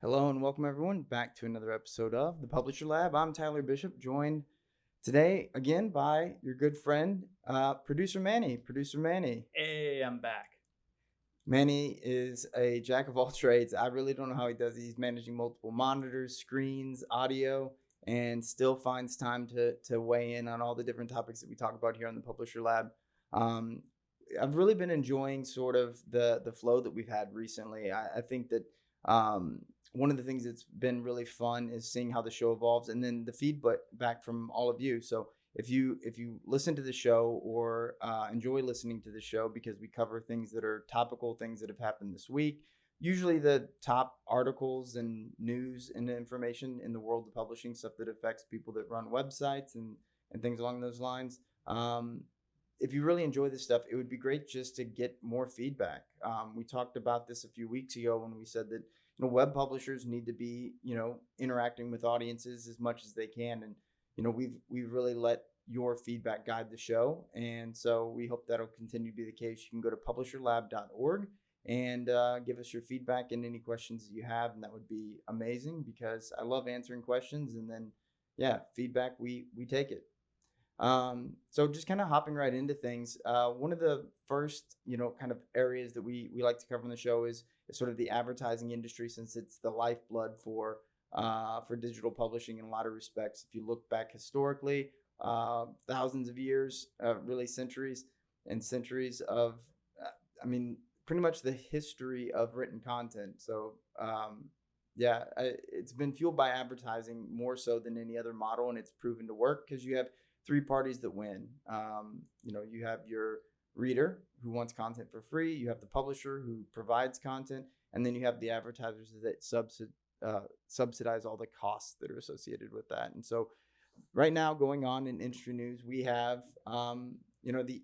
Hello and welcome everyone back to another episode of the Publisher Lab. I'm Tyler Bishop, joined today again by your good friend, producer Manny. Producer Manny. Hey, I'm back. Manny is a jack of all trades. I really don't know how he does it. He's managing multiple monitors, screens, audio, and still finds time to weigh in on all the different topics that we talk about here on the Publisher Lab. Um, I've really been enjoying sort of the flow that we've had recently. I think that one of the things that's been really fun is seeing how the show evolves, and then the feedback back from all of you. So if you listen to the show or enjoy listening to the show, because we cover things that are topical, things that have happened this week, usually the top articles and news and information in the world of publishing, stuff that affects people that run websites and things along those lines. If you really enjoy this stuff, it would be great just to get more feedback. We talked about this a few weeks ago when we said that web publishers need to be interacting with audiences as much as they can, and we've really let your feedback guide the show, and so we hope that'll continue to be the case. You can go to publisherlab.org and give us your feedback and any questions that you have, and that would be amazing because I love answering questions, and then feedback, we take it. So just kind of hopping right into things. One of the first, kind of areas that we like to cover on the show is sort of the advertising industry, since it's the lifeblood for digital publishing in a lot of respects. If you look back historically, thousands of years, really centuries and centuries of, pretty much the history of written content. So it's been fueled by advertising more so than any other model, and it's proven to work because you have three parties that win. You have your reader who wants content for free, you have the publisher who provides content, and then you have the advertisers that subsidize all the costs that are associated with that. And so right now, going on in industry news, we have the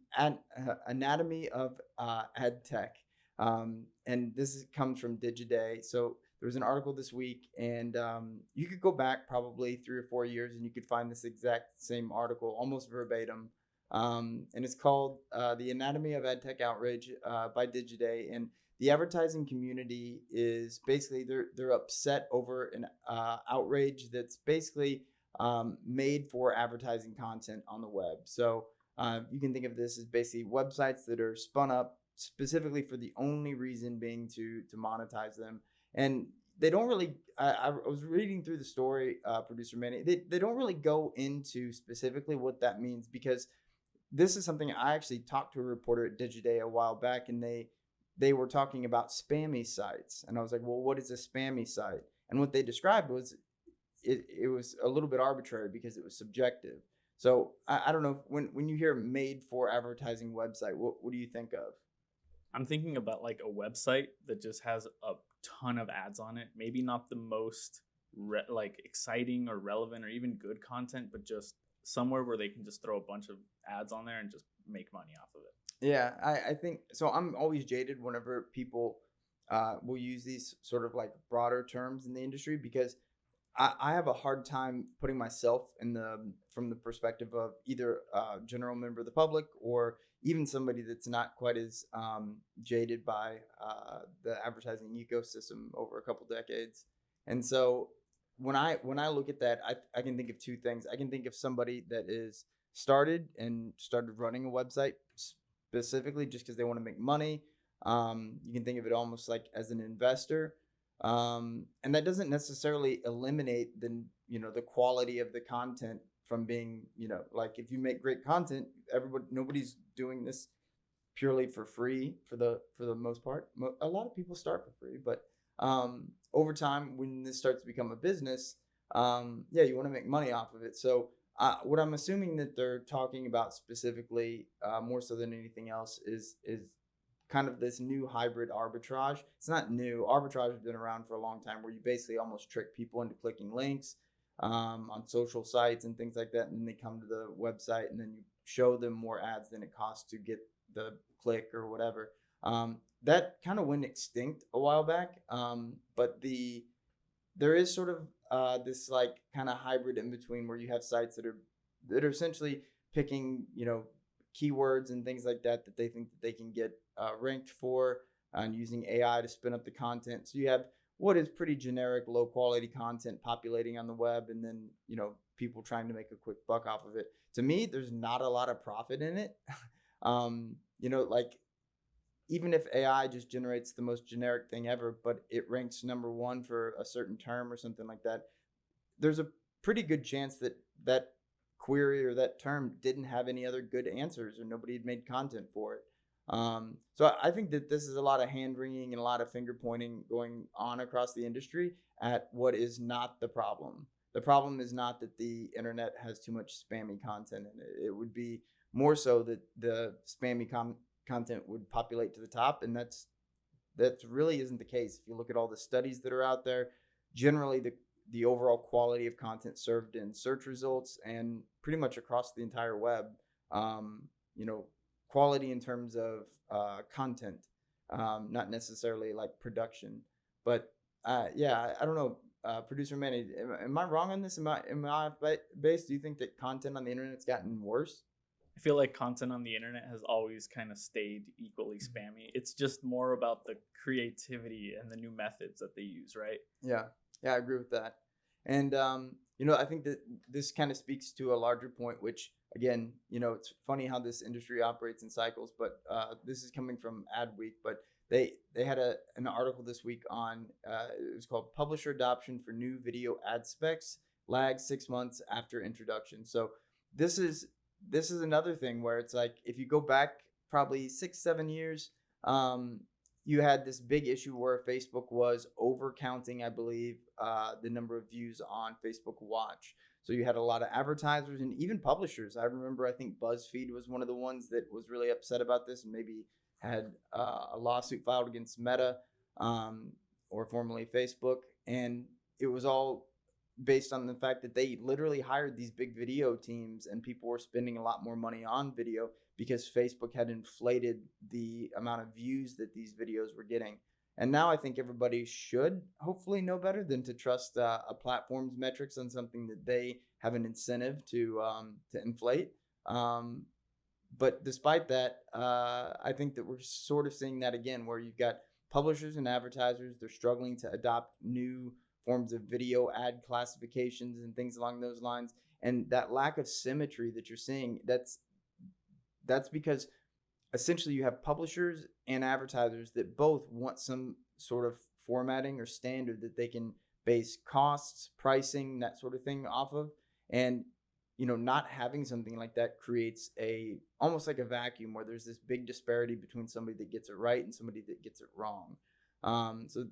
anatomy of ad tech, and this comes from Digiday. So there was an article this week, and you could go back probably 3 or 4 years and you could find this exact same article almost verbatim. And it's called The Anatomy of AdTech Outrage by Digiday. And the advertising community is basically, they're upset over an outrage that's basically made for advertising content on the web. So you can think of this as basically websites that are spun up specifically for the only reason being to monetize them. And they don't really, I was reading through the story, producer Manny, they don't really go into specifically what that means, because this is something I actually talked to a reporter at Digiday a while back, and they were talking about spammy sites. And I was like, well, what is a spammy site? And what they described was it was a little bit arbitrary because it was subjective. So I don't know, when you hear made for advertising website, what do you think of? I'm thinking about like a website that just has a ton of ads on it. Maybe not the most exciting or relevant or even good content, but just somewhere where they can just throw a bunch of ads on there and just make money off of it. Yeah, I think so. I'm always jaded whenever people will use these sort of like broader terms in the industry, because I have a hard time putting myself from the perspective of either a general member of the public or even somebody that's not quite as jaded by the advertising ecosystem over a couple decades. And so when I look at that, I can think of two things. I can think of somebody that is started running a website specifically just because they want to make money. You can think of it almost like as an investor, and that doesn't necessarily eliminate the quality of the content from being, like, if you make great content, nobody's doing this purely for free for the most part. A lot of people start for free, but over time, when this starts to become a business, you want to make money off of it. So what I'm assuming that they're talking about specifically, more so than anything else, is kind of this new hybrid arbitrage. It's not new. Arbitrage has been around for a long time, where you basically almost trick people into clicking links on social sites and things like that, and then they come to the website and then you show them more ads than it costs to get the click or whatever. That kind of went extinct a while back, but there is sort of this like kind of hybrid in between, where you have sites that are essentially picking keywords and things like that they think that they can get ranked for, and using AI to spin up the content. So you have what is pretty generic, low quality content populating on the web, and then people trying to make a quick buck off of it. To me, there's not a lot of profit in it. Like even if AI just generates the most generic thing ever, but it ranks number one for a certain term or something like that, there's a pretty good chance that that query or that term didn't have any other good answers or nobody had made content for it. So I think that this is a lot of hand wringing and a lot of finger pointing going on across the industry at what is not the problem. The problem is not that the internet has too much spammy content in it. It would be more so that the spammy content would populate to the top, and that really isn't the case. If you look at all the studies that are out there, generally the overall quality of content served in search results and pretty much across the entire web, you know, quality in terms of content, not necessarily like production. But yeah, I don't know. Producer Manny, am I wrong on this? Am I based? Do you think that content on the internet's gotten worse? I feel like content on the internet has always kind of stayed equally spammy. It's just more about the creativity and the new methods that they use, right? Yeah, I agree with that. And I think that this kind of speaks to a larger point, which again, it's funny how this industry operates in cycles. But this is coming from Adweek, but they had an article this week on it was called "Publisher Adoption for New Video Ad Specs Lag 6 months After Introduction." So this is another thing where it's like if you go back probably 6-7 years, you had this big issue where Facebook was overcounting, I believe, the number of views on Facebook Watch. So you had a lot of advertisers and even publishers. I remember, I think BuzzFeed was one of the ones that was really upset about this and maybe had a lawsuit filed against Meta, or formerly Facebook. And it was all based on the fact that they literally hired these big video teams and people were spending a lot more money on video because Facebook had inflated the amount of views that these videos were getting. And now I think everybody should hopefully know better than to trust a platform's metrics on something that they have an incentive to inflate. But despite that, I think that we're sort of seeing that again, where you've got publishers and advertisers, they're struggling to adopt new forms of video ad classifications and things along those lines. And that lack of symmetry that you're seeing, that's because essentially you have publishers and advertisers that both want some sort of formatting or standard that they can base costs, pricing, that sort of thing off of. And not having something like that creates almost like a vacuum where there's this big disparity between somebody that gets it right and somebody that gets it wrong. So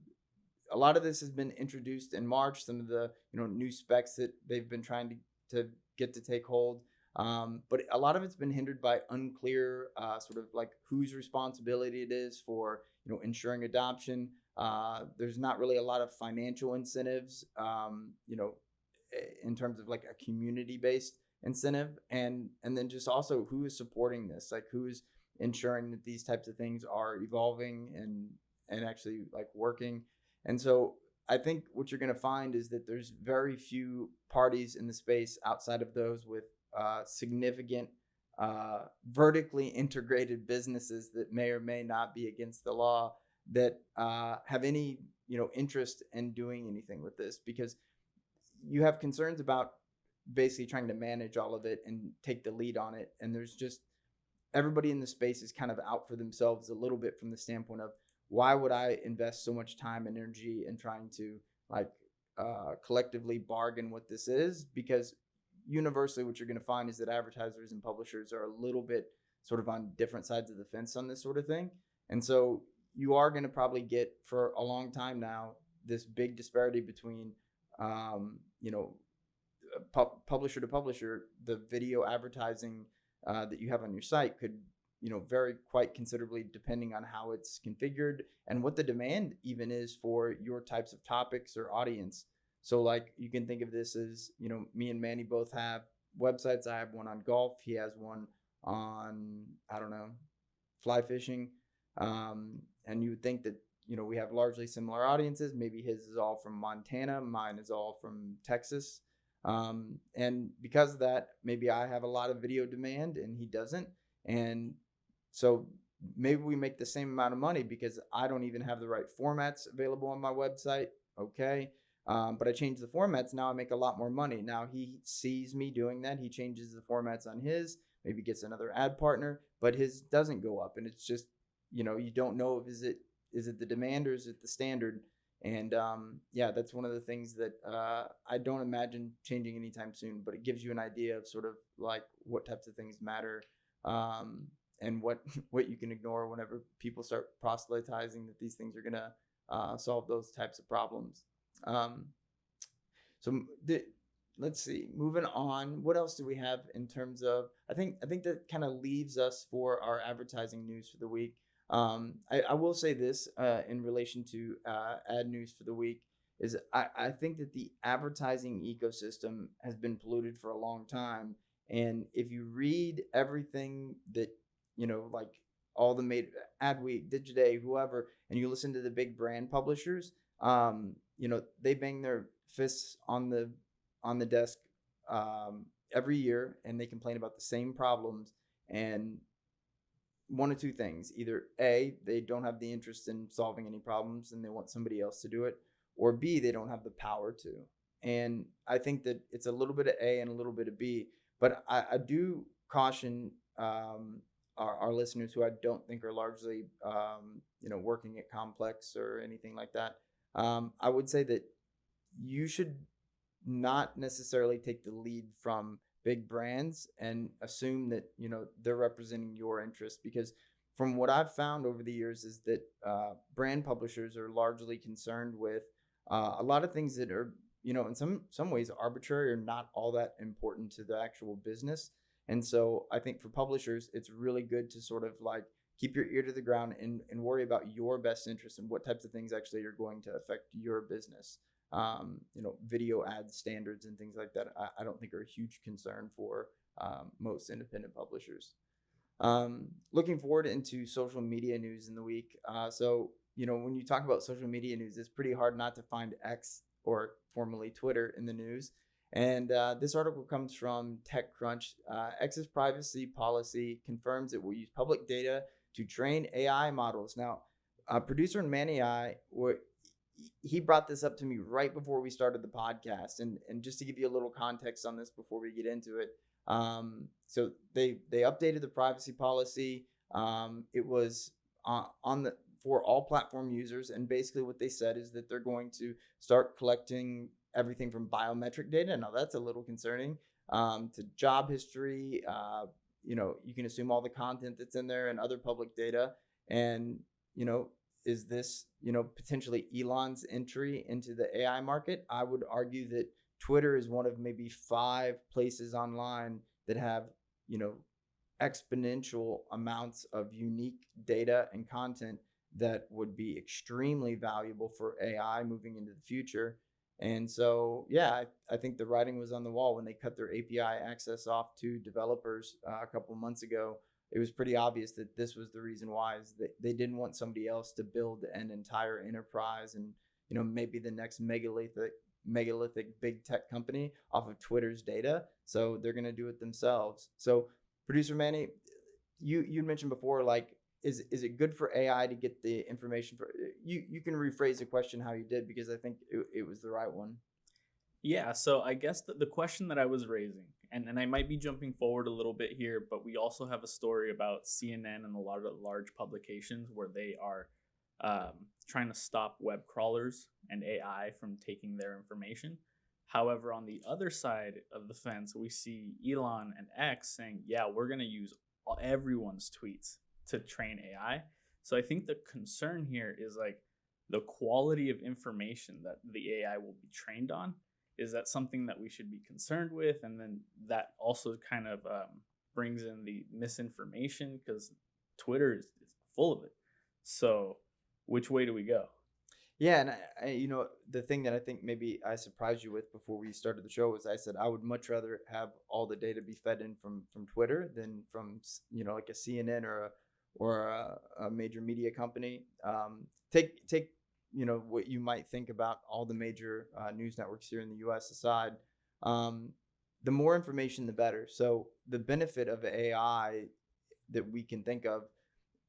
a lot of this has been introduced in March, some of the new specs that they've been trying to get to take hold. But a lot of it's been hindered by unclear sort of like whose responsibility it is for ensuring adoption. There's not really a lot of financial incentives, in terms of like a community-based incentive, and then just also who is supporting this, like who is ensuring that these types of things are evolving and actually like working. And so I think what you're going to find is that there's very few parties in the space outside of those with significant vertically integrated businesses that may or may not be against the law that have any interest in doing anything with this, because you have concerns about basically trying to manage all of it and take the lead on it. And there's just everybody in the space is kind of out for themselves a little bit from the standpoint of why would I invest so much time and energy in trying to like collectively bargain what this is? Because universally what you're going to find is that advertisers and publishers are a little bit sort of on different sides of the fence on this sort of thing. And so you are going to probably get for a long time now this big disparity between publisher to publisher. The video advertising that you have on your site could vary quite considerably depending on how it's configured and what the demand even is for your types of topics or audience. So like you can think of this as, me and Manny both have websites. I have one on golf. He has one on, I don't know, fly fishing. And you would think that, we have largely similar audiences. Maybe his is all from Montana. Mine is all from Texas. And because of that, maybe I have a lot of video demand and he doesn't. And so maybe we make the same amount of money because I don't even have the right formats available on my website. Okay. But I change the formats. Now I make a lot more money. Now he sees me doing that. He changes the formats on his, maybe gets another ad partner, but his doesn't go up. And it's just, you don't know if is it the demand or is it the standard? And yeah, that's one of the things that I don't imagine changing anytime soon, but it gives you an idea of sort of like what types of things matter, and what what you can ignore whenever people start proselytizing that these things are going to solve those types of problems. Um, so let's see. Moving on, what else do we have in terms of? I think that kind of leaves us for our advertising news for the week. I will say this in relation to ad news for the week is I think that the advertising ecosystem has been polluted for a long time, and if you read everything that like all the made Adweek, Digiday, whoever, and you listen to the big brand publishers, they bang their fists on the desk every year, and they complain about the same problems. And one of two things: either A, they don't have the interest in solving any problems, and they want somebody else to do it, or B, they don't have the power to. And I think that it's a little bit of A and a little bit of B, but I do caution our listeners who I don't think are largely, working at Complex or anything like that. I would say that you should not necessarily take the lead from big brands and assume that they're representing your interests, because from what I've found over the years is that brand publishers are largely concerned with a lot of things that are in some ways arbitrary or not all that important to the actual business. And so I think for publishers, it's really good to sort of like keep your ear to the ground and worry about your best interest and what types of things actually are going to affect your business. Video ad standards and things like that, I don't think are a huge concern for most independent publishers. Looking forward into social media news in the week. So, when you talk about social media news, it's pretty hard not to find X, or formerly Twitter, in the news. And this article comes from TechCrunch. X's privacy policy confirms it will use public data to train AI models. Now, producer Manny, he brought this up to me right before we started the podcast, and just to give you a little context on this before we get into it, so they updated the privacy policy. It was for all platform users, and basically what they said is that they're going to start collecting everything from biometric data. Now that's a little concerning, to job history. You can assume all the content that's in there and other public data, and is this, potentially Elon's entry into the AI market? I would argue that Twitter is one of maybe 5 places online that have, exponential amounts of unique data and content that would be extremely valuable for AI moving into the future. And so, yeah, I think the writing was on the wall when they cut their API access off to developers a couple of months ago. It was pretty obvious that this was the reason why, is that they didn't want somebody else to build an entire enterprise and maybe the next megalithic big tech company off of Twitter's data. So they're going to do it themselves. So producer Manny, you mentioned before, like, is it good for AI to get the information? For you can rephrase the question how you did, because I think it was the right one. Yeah, so I guess the question that I was raising, and I might be jumping forward a little bit here, but we also have a story about CNN and a lot of large publications where they are trying to stop web crawlers and AI from taking their information. However, on the other side of the fence, we see Elon and X saying, yeah, we're going to use everyone's tweets to train AI. So I think the concern here is like the quality of information that the AI will be trained on. Is that something that we should be concerned with? And then that also kind of brings in the misinformation, because Twitter is full of it. So which way do we go? Yeah, and the thing that I think maybe I surprised you with before we started the show was I said I would much rather have all the data be fed in from Twitter than from like a CNN or a major media company. Take what you might think about all the major news networks here in the U.S. aside. The more information, the better. So the benefit of AI that we can think of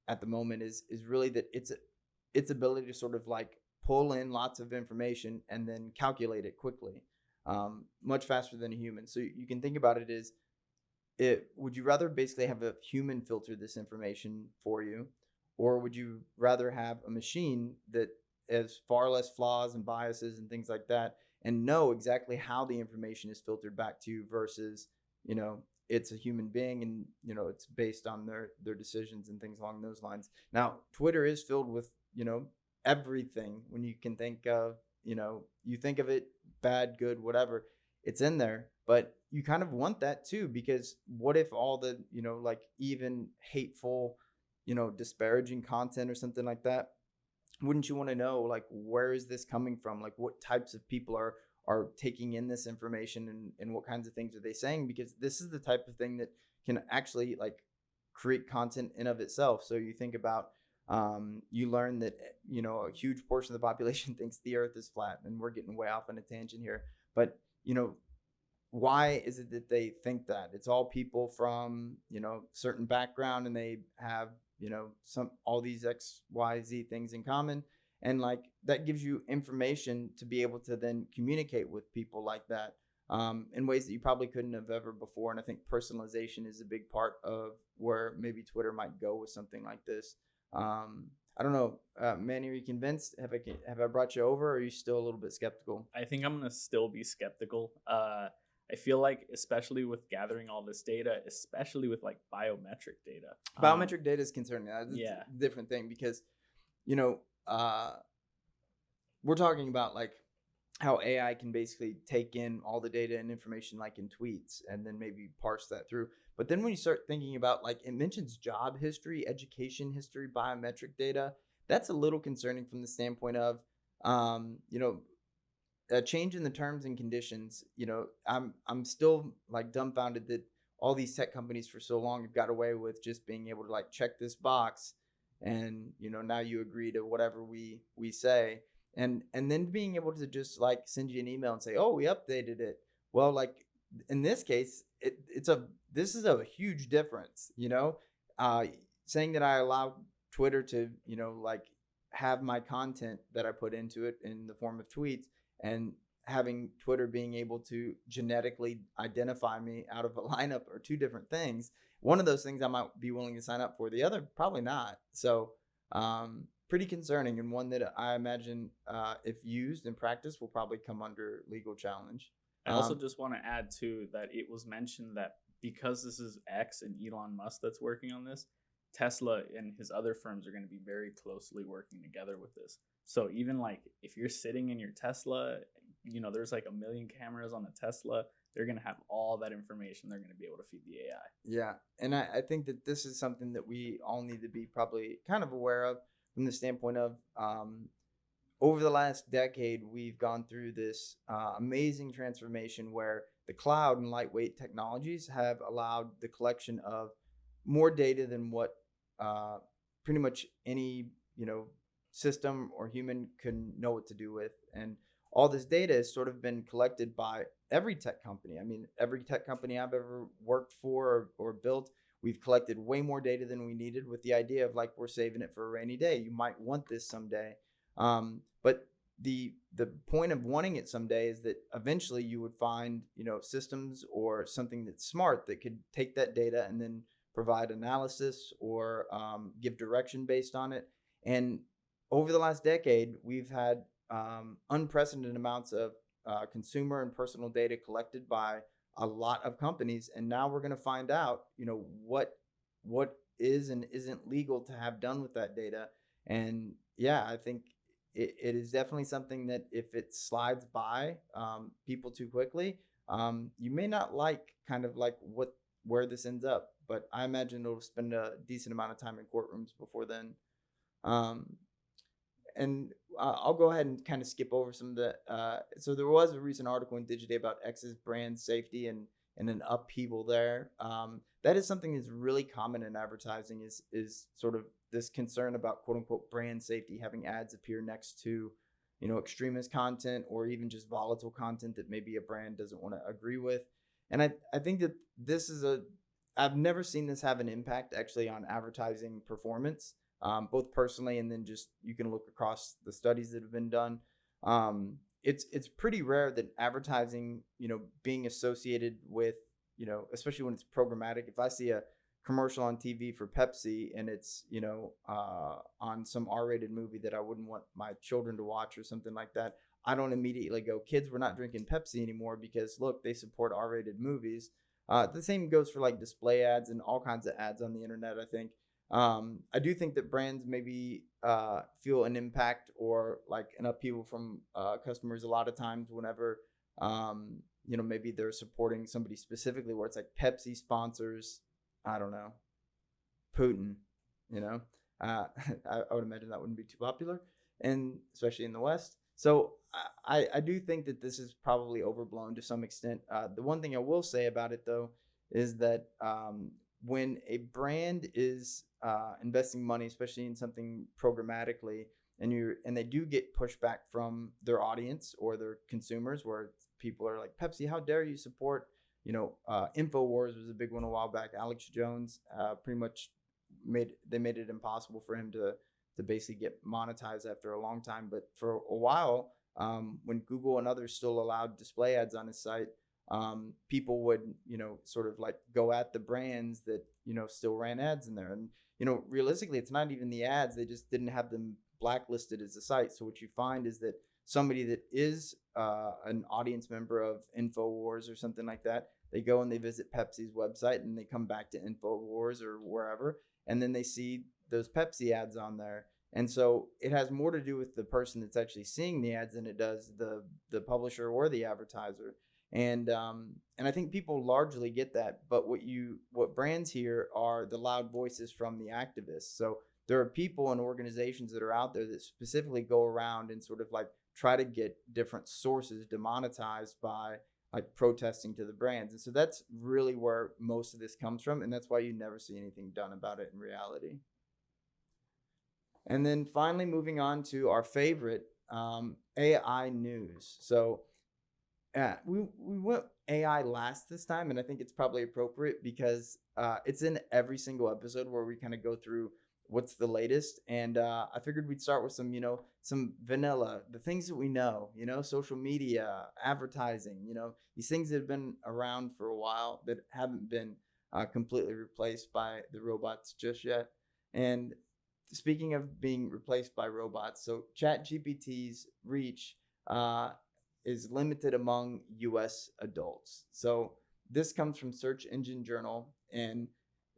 at the moment is really that its ability to sort of like pull in lots of information and then calculate it quickly, much faster than a human. So you can think about it as, would you rather basically have a human filter this information for you, or would you rather have a machine that has far less flaws and biases and things like that, and know exactly how the information is filtered back to you versus, it's a human being, and it's based on their decisions and things along those lines. Now, Twitter is filled with, everything. When you can think of, you think of it, bad, good, whatever, it's in there. But you kind of want that too, because what if all the, like even hateful, disparaging content or something like that, wouldn't you want to know, like, where is this coming from? Like, what types of people are taking in this information, and what kinds of things are they saying? Because this is the type of thing that can actually like create content in of itself. So you think about, you learn that, a huge portion of the population thinks the earth is flat, and we're getting way off on a tangent here. But, why is it that they think that? It's all people from, certain background, and they have, some, all these XYZ things in common. And like that gives you information to be able to then communicate with people like that, in ways that you probably couldn't have ever before. And I think personalization is a big part of where maybe Twitter might go with something like this. I don't know, Manny, are you convinced? Have I brought you over, or are you still a little bit skeptical? I think I'm gonna still be skeptical. I feel like, especially with gathering all this data, especially with like biometric data. Biometric data is concerning. That's Yeah. a different thing, because, we're talking about like how AI can basically take in all the data and information like in tweets and then maybe parse that through. But then when you start thinking about, like, it mentions job history, education history, biometric data, that's a little concerning from the standpoint of, a change in the terms and conditions. I'm still like dumbfounded that all these tech companies for so long have got away with just being able to like check this box, and now you agree to whatever we say, and then being able to just like send you an email and say, oh, we updated it. Well, like in this case, this is a huge difference. Saying that I allow Twitter to like have my content that I put into it in the form of tweets, and having Twitter being able to genetically identify me out of a lineup, are two different things. One of those things I might be willing to sign up for, the other probably not. So pretty concerning, and one that I imagine, if used in practice, will probably come under legal challenge. I also just want to add too that it was mentioned that because this is X and Elon Musk that's working on this, Tesla and his other firms are going to be very closely working together with this. So even like if you're sitting in your Tesla, there's like 1 million cameras on the Tesla, they're going to have all that information. They're going to be able to feed the AI. Yeah. And I think that this is something that we all need to be probably kind of aware of, from the standpoint of, over the last decade, we've gone through this amazing transformation where the cloud and lightweight technologies have allowed the collection of more data than what pretty much any system or human can know what to do with. And all this data has sort of been collected by every tech company. I mean, every tech company I've ever worked for or built, we've collected way more data than we needed, with the idea of like, we're saving it for a rainy day. You might want this someday. But the point of wanting it someday is that eventually you would find, systems or something that's smart that could take that data and then provide analysis or give direction based on it. And over the last decade, we've had unprecedented amounts of consumer and personal data collected by a lot of companies. And now we're going to find out, what is and isn't legal to have done with that data. And yeah, I think it is definitely something that if it slides by people too quickly, you may not like kind of like where this ends up. But I imagine it'll spend a decent amount of time in courtrooms before then. And I'll go ahead and kind of skip over some of the. So there was a recent article in Digiday about X's brand safety and an upheaval there. That is something that's really common in advertising, is sort of this concern about quote unquote brand safety, having ads appear next to, extremist content or even just volatile content that maybe a brand doesn't want to agree with. And I think that this is I've never seen this have an impact actually on advertising performance, both personally and then just you can look across the studies that have been done. It's pretty rare that advertising, being associated with, especially when it's programmatic. If I see a commercial on TV for Pepsi and it's, on some R-rated movie that I wouldn't want my children to watch or something like that, I don't immediately go, kids, we're not drinking Pepsi anymore because look, they support R-rated movies. The same goes for like display ads and all kinds of ads on the internet, I think. I do think that brands maybe feel an impact or like an upheaval from customers a lot of times whenever, maybe they're supporting somebody specifically where it's like Pepsi sponsors, I don't know, Putin, you know. I would imagine that wouldn't be too popular, and especially in the West. So I do think that this is probably overblown to some extent. The one thing I will say about it though is that when a brand is investing money, especially in something programmatically, and they do get pushback from their audience or their consumers, where people are like, Pepsi, how dare you support? Infowars was a big one a while back. Alex Jones pretty much made it impossible for him to basically get monetized after a long time. But for a while, when Google and others still allowed display ads on his site, people would, sort of like go at the brands that, still ran ads in there. And, realistically, it's not even the ads. They just didn't have them blacklisted as a site. So what you find is that somebody that is an audience member of InfoWars or something like that, they go and they visit Pepsi's website and they come back to InfoWars or wherever, and then they see those Pepsi ads on there. And so it has more to do with the person that's actually seeing the ads than it does the publisher or the advertiser. And I think people largely get that. But what brands hear are the loud voices from the activists. So there are people and organizations that are out there that specifically go around and sort of like try to get different sources demonetized by like protesting to the brands. And so that's really where most of this comes from. And that's why you never see anything done about it in reality. And then finally, moving on to our favorite, AI news. So we went AI last this time, and I think it's probably appropriate because it's in every single episode where we kind of go through what's the latest. And I figured we'd start with some vanilla, the things that we know, social media, advertising, these things that have been around for a while that haven't been completely replaced by the robots just yet. And speaking of being replaced by robots, so ChatGPT's reach is limited among US adults. So this comes from Search Engine Journal. And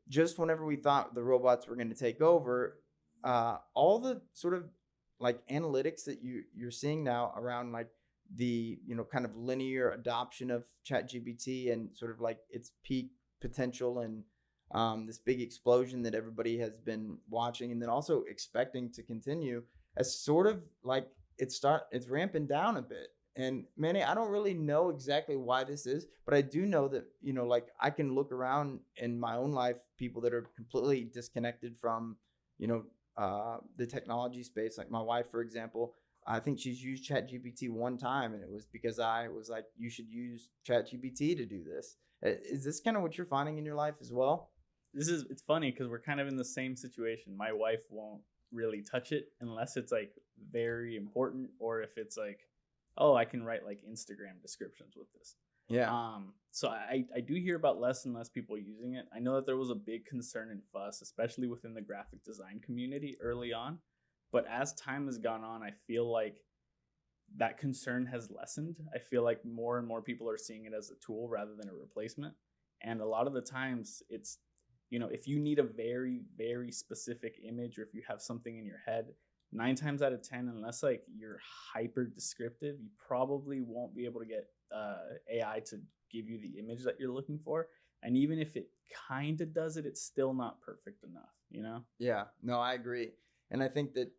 just whenever we thought the robots were going to take over, all the sort of like analytics that you're seeing now around like the, kind of linear adoption of ChatGPT and sort of like its peak potential and this big explosion that everybody has been watching and then also expecting to continue, as sort of like it's ramping down a bit. And Manny, I don't really know exactly why this is, but I do know that, like I can look around in my own life, people that are completely disconnected from, the technology space. Like my wife, for example, I think she's used ChatGPT one time, and it was because I was like, you should use ChatGPT to do this. Is this kind of what you're finding in your life as well? It's funny because we're kind of in the same situation. My wife won't really touch it unless it's like very important, or if it's like, oh, I can write like Instagram descriptions with this. Yeah. So I do hear about less and less people using it. I know that there was a big concern and fuss, especially within the graphic design community early on. But as time has gone on, I feel like that concern has lessened. I feel like more and more people are seeing it as a tool rather than a replacement. And a lot of the times it's, if you need a very, very specific image, or if you have something in your head, 9 times out of 10, unless like you're hyper descriptive, you probably won't be able to get AI to give you the image that you're looking for. And even if it kind of does it, it's still not perfect enough, Yeah, no, I agree. And I think that,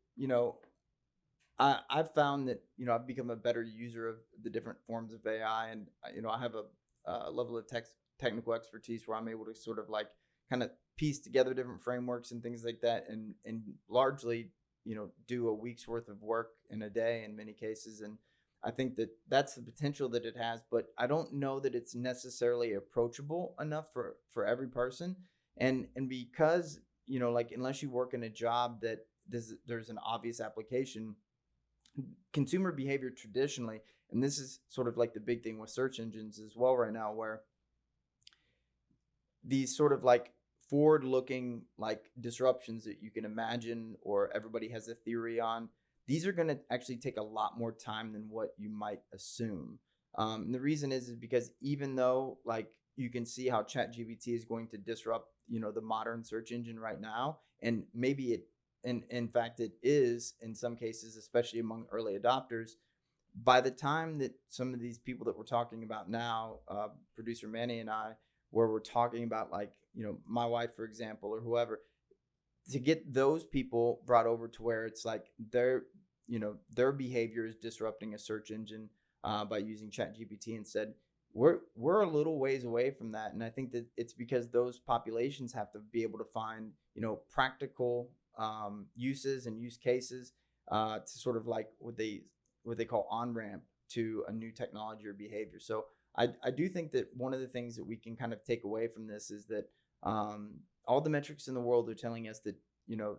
I've found that, I've become a better user of the different forms of AI. And, I have a level of technical expertise where I'm able to sort of like kind of piece together different frameworks and things like that. And largely, do a week's worth of work in a day in many cases. And I think that that's the potential that it has, but I don't know that it's necessarily approachable enough for every person. And because, like, unless you work in a job that there's an obvious application, consumer behavior traditionally, and this is sort of like the big thing with search engines as well right now, where these sort of like forward looking like disruptions that you can imagine or everybody has a theory on, these are going to actually take a lot more time than what you might assume. And the reason is because even though like you can see how ChatGPT is going to disrupt, the modern search engine right now, and maybe it, and in fact it is in some cases, especially among early adopters, by the time that some of these people that we're talking about now, producer Manny and I, where we're talking about like, my wife, for example, or whoever, to get those people brought over to where it's like their behavior is disrupting a search engine by using ChatGPT instead. We're a little ways away from that, and I think that it's because those populations have to be able to find practical uses and use cases to sort of like what they call on ramp to a new technology or behavior. So I do think that one of the things that we can kind of take away from this is that all the metrics in the world are telling us that,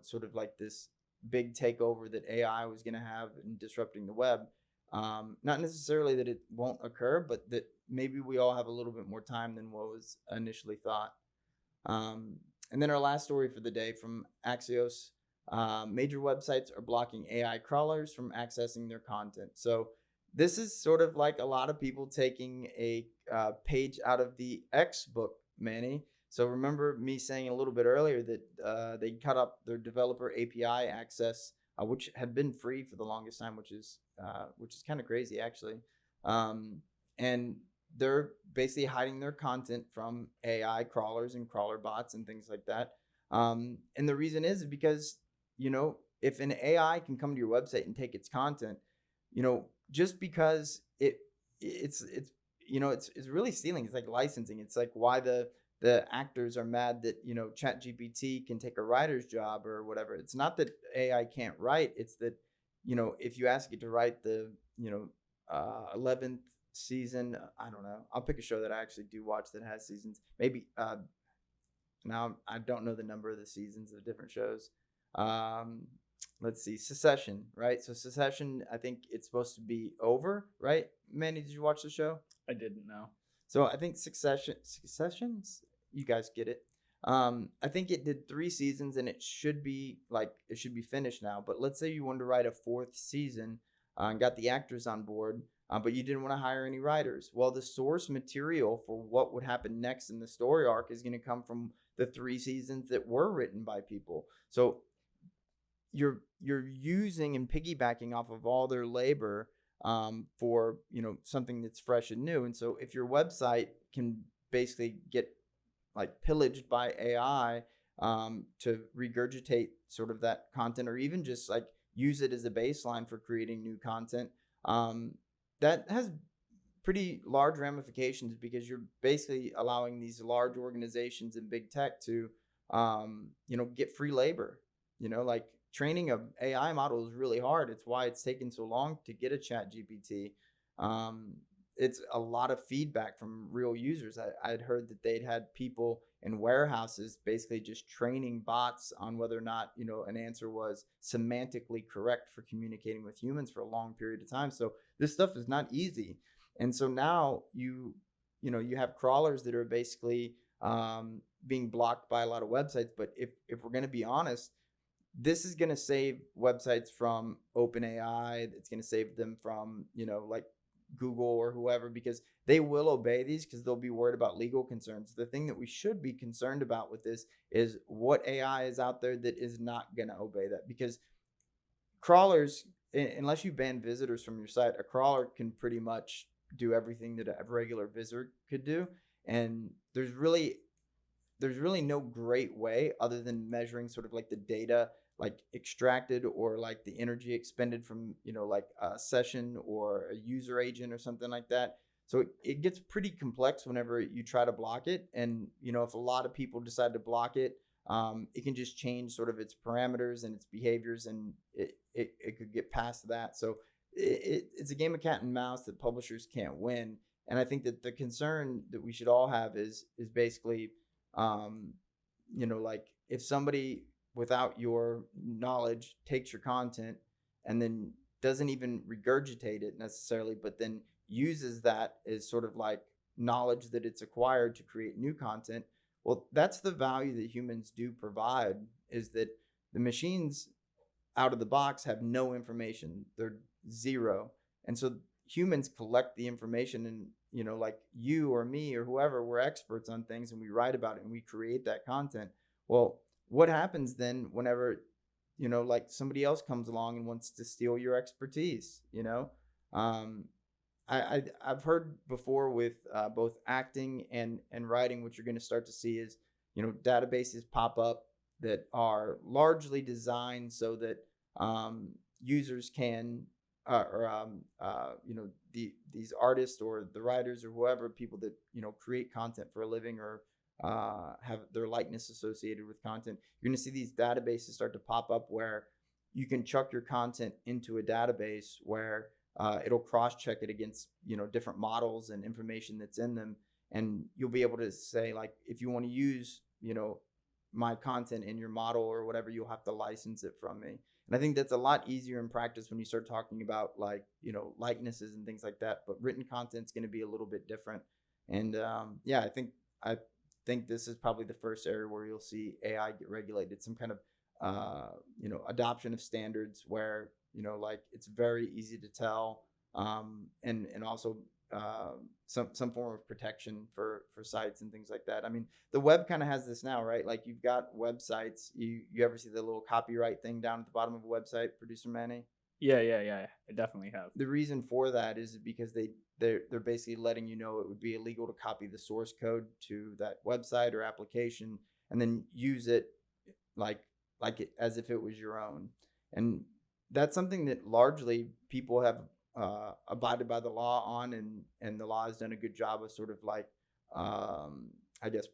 sort of like this big takeover that AI was going to have in disrupting the web. Not necessarily that it won't occur, but that maybe we all have a little bit more time than what was initially thought. And then our last story for the day from Axios. Major websites are blocking AI crawlers from accessing their content. So this is sort of like a lot of people taking a page out of the X book, Manny. So remember me saying a little bit earlier that they cut up their developer API access, which had been free for the longest time, which is kind of crazy actually. And they're basically hiding their content from AI crawlers and crawler bots and things like that. And the reason is because, if an AI can come to your website and take its content, just because it's really stealing. It's like licensing. It's like why the actors are mad that ChatGPT can take a writer's job or whatever. It's not that AI can't write. It's that if you ask it to write the 11th season, I don't know. I'll pick a show that I actually do watch that has seasons. Maybe now I don't know the number of the seasons of different shows. Let's see, Succession, right? So Succession, I think it's supposed to be over, right? Manny, did you watch the show? I didn't know. So I think Successions, you guys get it. I think it did 3 seasons and it should be finished now. But let's say you wanted to write a 4th season and got the actors on board, but you didn't want to hire any writers. Well, the source material for what would happen next in the story arc is going to come from the 3 seasons that were written by people. So you're using and piggybacking off of all their labor for something that's fresh and new. And so if your website can basically get like pillaged by AI to regurgitate sort of that content, or even just like use it as a baseline for creating new content, that has pretty large ramifications, because you're basically allowing these large organizations and big tech to get free labor. Like training a AI model is really hard. It's why it's taken so long to get a ChatGPT. It's a lot of feedback from real users. I'd heard that they'd had people in warehouses basically just training bots on whether or not an answer was semantically correct for communicating with humans for a long period of time. So this stuff is not easy. And so now you have crawlers that are basically being blocked by a lot of websites. But if we're going to be honest, this is going to save websites from OpenAI. It's going to save them from, like Google or whoever, because they will obey these because they'll be worried about legal concerns. The thing that we should be concerned about with this is what AI is out there that is not going to obey that, because crawlers, unless you ban visitors from your site, a crawler can pretty much do everything that a regular visitor could do. And there's really no great way other than measuring sort of like the data like extracted or like the energy expended from like a session or a user agent or something like that. So it gets pretty complex whenever you try to block it. And if a lot of people decide to block it, it can just change sort of its parameters and its behaviors, and it could get past that. So it's a game of cat and mouse that publishers can't win. And I think that the concern that we should all have is basically, um, like if somebody without your knowledge takes your content and then doesn't even regurgitate it necessarily, but then uses that as sort of like knowledge that it's acquired to create new content. Well, that's the value that humans do provide, is that the machines out of the box have no information. They're zero. And so humans collect the information, and like you or me or whoever, we're experts on things and we write about it and we create that content. Well, what happens then whenever like somebody else comes along and wants to steal your expertise? um I've heard before with both acting and writing, what you're going to start to see is databases pop up that are largely designed so that users can these artists or the writers or whoever, people that create content for a living or have their likeness associated with content. You're going to see these databases start to pop up where you can chuck your content into a database where it'll cross-check it against different models and information that's in them, and you'll be able to say, like, if you want to use my content in your model or whatever, you'll have to license it from me. And I think that's a lot easier in practice when you start talking about like likenesses and things like that. But written content's going to be a little bit different. And yeah, I think this is probably the first area where you'll see AI get regulated. Some kind of adoption of standards where like it's very easy to tell, and also some form of protection for sites and things like that. I mean, the web kind of has this now, right? Like you've got websites. You ever see the little copyright thing down at the bottom of a website, producer Manny? Yeah. I definitely have. The reason for that is because they're basically letting it would be illegal to copy the source code to that website or application and then use it like it as if it was your own. And that's something that largely people have abided by the law on, and the law has done a good job of sort of like I guess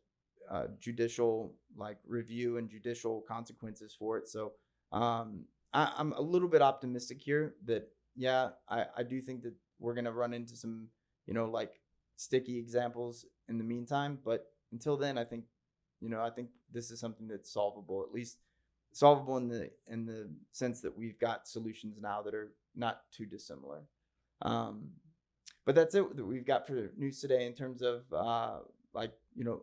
judicial like review and judicial consequences for it. So I'm a little bit optimistic here that yeah, I do think that we're gonna run into some like sticky examples in the meantime, but until then, I think this is something that's solvable, at least solvable in the sense that we've got solutions now that are not too dissimilar. But that's it that we've got for news today in terms of like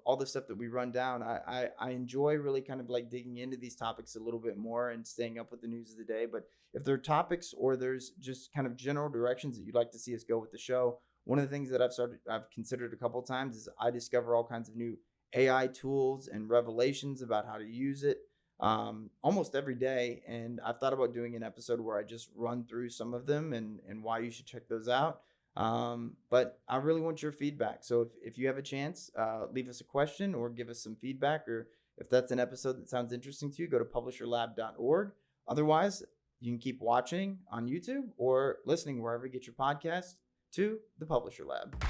all the stuff that we run down. I enjoy really kind of like digging into these topics a little bit more and staying up with the news of the day. But if there are topics or there's just kind of general directions that you'd like to see us go with the show, one of the things that I've considered a couple of times is I discover all kinds of new AI tools and revelations about how to use it almost every day. And I've thought about doing an episode where I just run through some of them and why you should check those out. But I really want your feedback. So if you have a chance, leave us a question or give us some feedback, or if that's an episode that sounds interesting to you, go to publisherlab.org. Otherwise, you can keep watching on YouTube or listening wherever you get your podcast to the Publisher Lab.